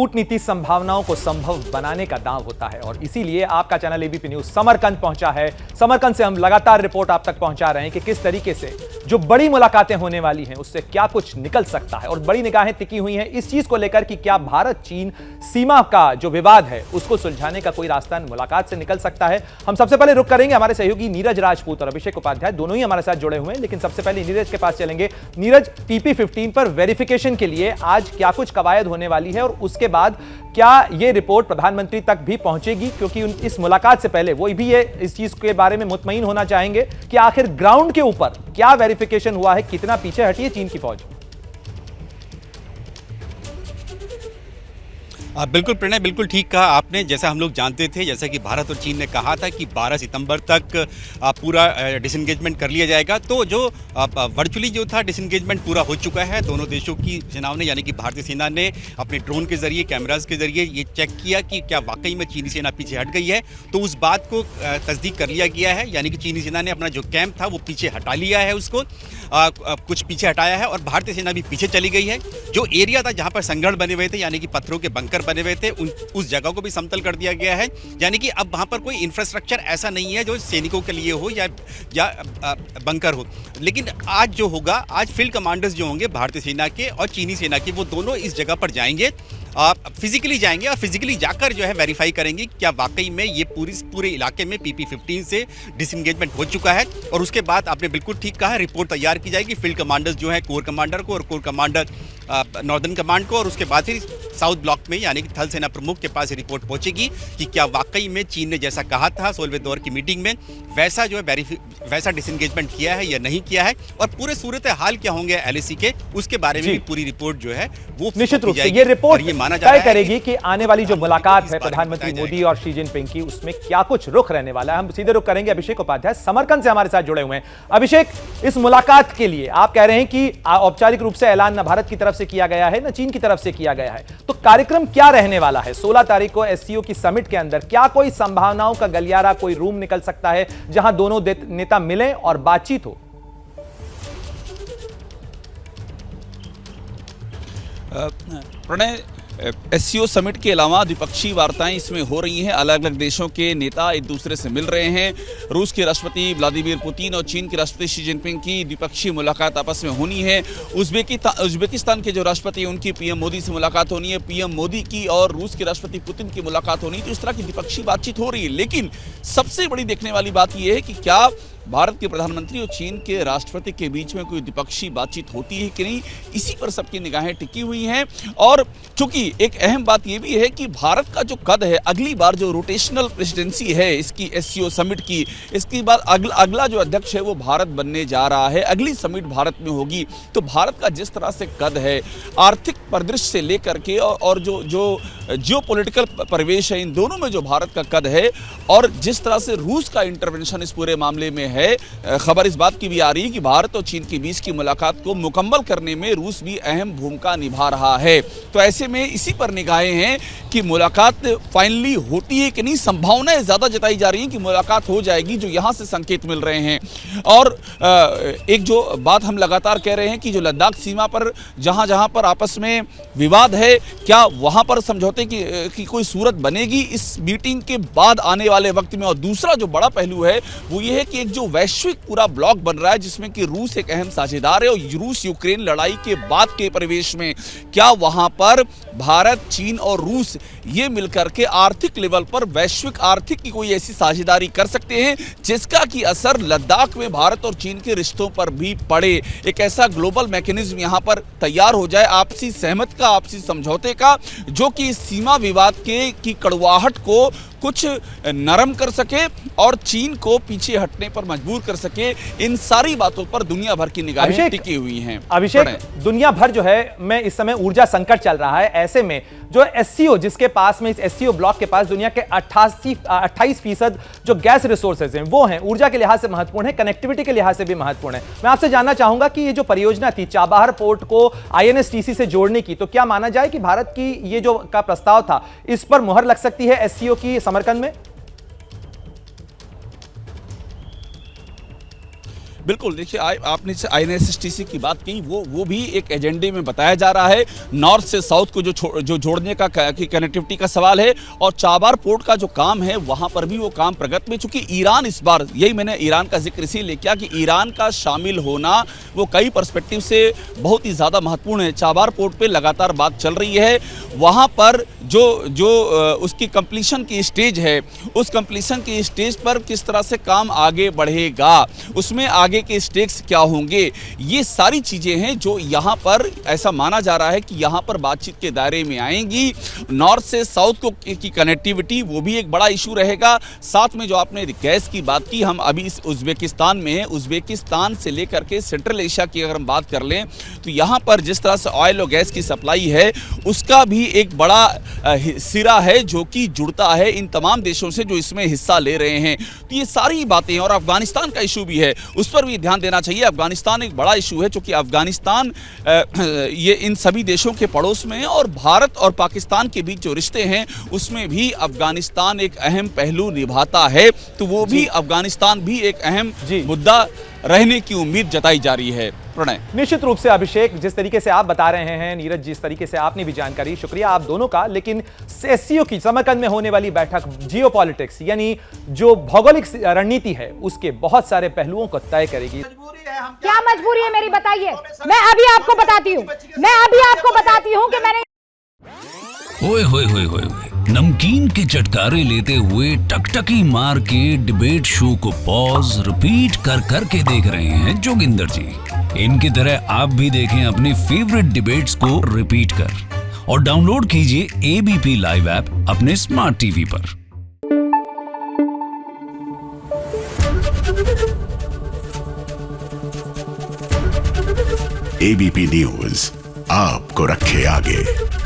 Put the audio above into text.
कूटनीति संभावनाओं को संभव बनाने का दांव होता है और इसीलिए आपका चैनल एबीपी न्यूज समरकंद पहुंचा है। समरकंद से हम लगातार रिपोर्ट आप तक पहुंचा रहे हैं कि किस तरीके से जो बड़ी मुलाकातें होने वाली हैं उससे क्या कुछ निकल सकता है और बड़ी निगाहें टिकी हुई हैं इस चीज को लेकर कि क्या भारत चीन सीमा का जो विवाद है उसको सुलझाने का कोई रास्ता मुलाकात से निकल सकता है। हम सबसे पहले रुक करेंगे हमारे सहयोगी नीरज राजपूत और अभिषेक उपाध्याय, दोनों ही हमारे साथ जुड़े हुए हैं, लेकिन सबसे पहले नीरज के पास चलेंगे। नीरज, TP15 पर वेरिफिकेशन के लिए आज क्या कुछ कवायद होने वाली है और उसके बाद क्या यह रिपोर्ट प्रधानमंत्री तक भी पहुंचेगी, क्योंकि इस मुलाकात से पहले वो भी ये इस चीज के बारे में मुतमईन होना चाहेंगे कि आखिर ग्राउंड के ऊपर क्या वेरिफिकेशन हुआ है, कितना पीछे हटी है चीन की फौज। बिल्कुल प्रणय, बिल्कुल ठीक कहा आपने। जैसा हम लोग जानते थे, जैसा कि भारत और चीन ने कहा था कि 12 सितंबर तक पूरा डिसएंगेजमेंट कर लिया जाएगा, तो जो वर्चुअली जो था डिसएंगेजमेंट पूरा हो चुका है। दोनों देशों की सेनाओं ने, यानी कि भारतीय सेना ने अपने ड्रोन के जरिए, कैमराज के जरिए ये चेक किया कि क्या वाकई में चीनी सेना पीछे हट गई है। तो उस बात को तस्दीक कर लिया गया है, यानी कि चीनी सेना ने अपना जो कैंप था वो पीछे हटा लिया है, उसको कुछ पीछे हटाया है और भारतीय सेना भी पीछे चली गई है। जो एरिया था जहाँ पर संगड़ बने हुए थे, यानी कि पत्थरों के बंकर बने हुए थे, उस जगह को भी समतल कर दिया गया है। यानी कि अब वहां पर कोई इंफ्रास्ट्रक्चर ऐसा नहीं है जो सैनिकों के लिए हो या बंकर हो। लेकिन आज जो होगा, आज फील्ड कमांडर्स जो होंगे भारतीय सेना के और चीनी सेना के, वो दोनों इस जगह पर जाएंगे, फिजिकली जाएंगे और फिजिकली जाकर जो है वेरीफाई करेंगे क्या वाकई में ये पूरे इलाके में PP15 से डिसएंगेजमेंट हो चुका है। और उसके बाद आपने बिल्कुल ठीक कहा, रिपोर्ट तैयार की जाएगी फील्ड कमांडर्स जो है कोर कमांडर को और कोर कमांडर नॉर्दर्न कमांड को, और उसके बाद फिर साउथ ब्लॉक में यानी कि थल सेना प्रमुख के पास रिपोर्ट पहुंचेगी कि क्या वाकई में चीन ने जैसा कहा था 16वें दौर की मीटिंग में वैसा जो है वैसा डिसएंगेजमेंट किया है या नहीं किया है, और पूरे सूरत हाल क्या होंगे LAC के, उसके बारे में भी पूरी रिपोर्ट जो है वो निश्चित रूप से ये रिपोर्ट तय करेगी कि आने वाली जो मुलाकात है प्रधानमंत्री मोदी और शी जिनपिंग की, उसमें क्या कुछ रुख रहने वाला है। हम सीधे रुख करेंगे अभिषेक उपाध्याय, समरकंद से हमारे साथ जुड़े हुए हैं। अभिषेक, इस मुलाकात के लिए आप कह रहे हैं कि औपचारिक रूप से ऐलान न भारत की तरफ से किया गया है न चीन की तरफ से किया गया है, तो कार्यक्रम क्या रहने वाला है? 16 तारीख को SCO की समिट के अंदर क्या कोई संभावनाओं का गलियारा, कोई रूम निकल सकता है जहां दोनों नेता मिलें और बातचीत हो? प्रणय, SCO समिट के अलावा द्विपक्षीय वार्ताएं इसमें हो रही हैं। अलग अलग देशों के नेता एक दूसरे से मिल रहे हैं। रूस के राष्ट्रपति व्लादिमीर पुतिन और चीन के राष्ट्रपति शी जिनपिंग की द्विपक्षीय मुलाकात आपस में होनी है। उज्बेकिस्तान के जो राष्ट्रपति उनकी PM मोदी से मुलाकात होनी है। PM मोदी की और रूस के राष्ट्रपति पुतिन की मुलाकात होनी है। तो इस तरह की द्विपक्षीय बातचीत हो रही है। लेकिन सबसे बड़ी देखने वाली बात यह है कि क्या भारत के प्रधानमंत्री और चीन के राष्ट्रपति के बीच में कोई द्विपक्षीय बातचीत होती है कि नहीं, इसी पर सबकी निगाहें टिकी हुई हैं। और चूंकि एक अहम बात यह भी है कि भारत का जो कद है, अगली बार जो रोटेशनल प्रेसिडेंसी है इसकी SCO समिट की, इसके बाद अगला जो अध्यक्ष है वो भारत बनने जा रहा है। अगली समिट भारत में होगी। तो भारत का जिस तरह से कद है, आर्थिक परिदृश्य से लेकर के और जो जियोपॉलिटिकल परिवेश है, इन दोनों में जो भारत का कद है और जिस तरह से रूस का इंटरवेंशन इस पूरे मामले में है, खबर इस बात की भी आ रही है कि भारत और चीन के बीच की मुलाकात को मुकम्मल करने में रूस भी अहम भूमिका निभा रहा है। तो ऐसे में इसी पर निगाहें हैं कि मुलाकात फाइनली होती है कि नहीं। संभावनाएं ज्यादा जताई जा रही हैं कि मुलाकात हो जाएगी, जो यहां से संकेत मिल रहे हैं। और एक जो बात हम लगातार कह रहे हैं कि जो लद्दाख सीमा पर जहां पर आपस में विवाद है, क्या वहां पर समझौते की कोई सूरत बनेगी इस मीटिंग के बाद आने वाले वक्त में। और दूसरा जो बड़ा पहलू है वो ये है कि एक जो वैश्विक पूरा ब्लॉक बन रहा है जिसमें कि रूस एक अहम साझेदार है, और रूस यूक्रेन लड़ाई के बाद के परिवेश में क्या वहां पर भारत, चीन और रूस ये मिलकर के आर्थिक लेवल पर वैश्विक आर्थिक की कोई ऐसी साझेदारी कर सकते हैं जिसका कि असर लद्दाख में भारत और चीन के रिश्तों पर भी पड़े। एक ऐसा ग्लोबल मैकेनिज्म यहां पर तैयार हो जाए, आपसी सहमति का, आपसी समझौते का, जो कि सीमा विवाद की कड़वाहट को कुछ नरम कर सके और चीन को पीछे हटने पर मजबूर कर सके। इन सारी बातों पर दुनिया भर की निगाहें टिकी हुई हैं। अभिषेक, दुनिया भर जो है में इस समय ऊर्जा संकट चल रहा है। ऐसे में जो SCO, जिसके पास में, इस SCO ब्लॉक के पास दुनिया के 28% जो गैस रिसोर्सेज हैं वो हैं, ऊर्जा के लिहाज से महत्वपूर्ण है, कनेक्टिविटी के लिहाज से भी महत्वपूर्ण है। मैं आपसे जानना चाहूंगा कि ये जो परियोजना थी चाबहार पोर्ट को INSTC से जोड़ने की, तो क्या माना जाए कि भारत की ये जो का प्रस्ताव था इस पर मुहर लग सकती है SCO की समरकंद में? बिल्कुल, देखिए आपने INSTC की बात की, वो भी एक एजेंडे में बताया जा रहा है। नॉर्थ से साउथ को जो जोड़ने का कनेक्टिविटी का सवाल है, और चाबार पोर्ट का जो काम है वहां पर भी वो काम प्रगति में, चूंकि ईरान इस बार, यही मैंने ईरान का जिक्र इसीलिए किया कि ईरान का शामिल होना वो कई पर्सपेक्टिव से बहुत ही ज़्यादा महत्वपूर्ण है। चाबार पोर्ट पे लगातार बात चल रही है, वहाँ पर जो उसकी कंप्लीशन की स्टेज है, उस कंप्लीशन की स्टेज पर किस तरह से काम आगे बढ़ेगा, उसमें आगे के स्टेक्स क्या होंगे, ये सारी चीज़ें हैं जो यहाँ पर ऐसा माना जा रहा है कि यहाँ पर बातचीत के दायरे में आएंगी। नॉर्थ से साउथ को की कनेक्टिविटी वो भी एक बड़ा इशू रहेगा। साथ में जो आपने गैस की बात की, हम अभी इस उज़्बेकिस्तान में हैं, उज़्बेकिस्तान से लेकर के सेंट्रल एशिया की अगर हम बात कर लें तो यहाँ पर जिस तरह से ऑयल और गैस की सप्लाई है, उसका भी एक बड़ा सिरा है जो कि जुड़ता है इन तमाम देशों से जो इसमें हिस्सा ले रहे हैं। तो ये सारी बातें, और अफगानिस्तान का इशू भी है, उस पर भी ध्यान देना चाहिए। अफगानिस्तान एक बड़ा इशू है, क्योंकि अफगानिस्तान ये इन सभी देशों के पड़ोस में है, और भारत और पाकिस्तान के बीच जो रिश्ते हैं उसमें भी अफगानिस्तान एक अहम पहलू निभाता है। तो वो भी, अफगानिस्तान भी एक अहम मुद्दा रहने की उम्मीद जताई जा रही है। प्रणय, निश्चित रूप से अभिषेक, जिस तरीके से आप बता रहे हैं, नीरज जिस तरीके से आपने भी जानकारी, शुक्रिया आप दोनों का। लेकिन SCO की समरकंद में होने वाली बैठक जियोपॉलिटिक्स यानी जो भौगोलिक रणनीति है उसके बहुत सारे पहलुओं को तय करेगी। क्या मजबूरी है मेरी, बताइए। मैं अभी आपको बताती हूँ कि मैंने ओए होए होए होए, नमकीन के चटकारे लेते हुए टकटकी मार के डिबेट शो को पॉज रिपीट कर करके देख रहे हैं जोगिंदर जी। इनकी तरह आप भी देखें अपनी फेवरेट डिबेट्स को रिपीट कर, और डाउनलोड कीजिए ABP लाइव ऐप अपने स्मार्ट टीवी पर। ABP न्यूज आपको रखे आगे।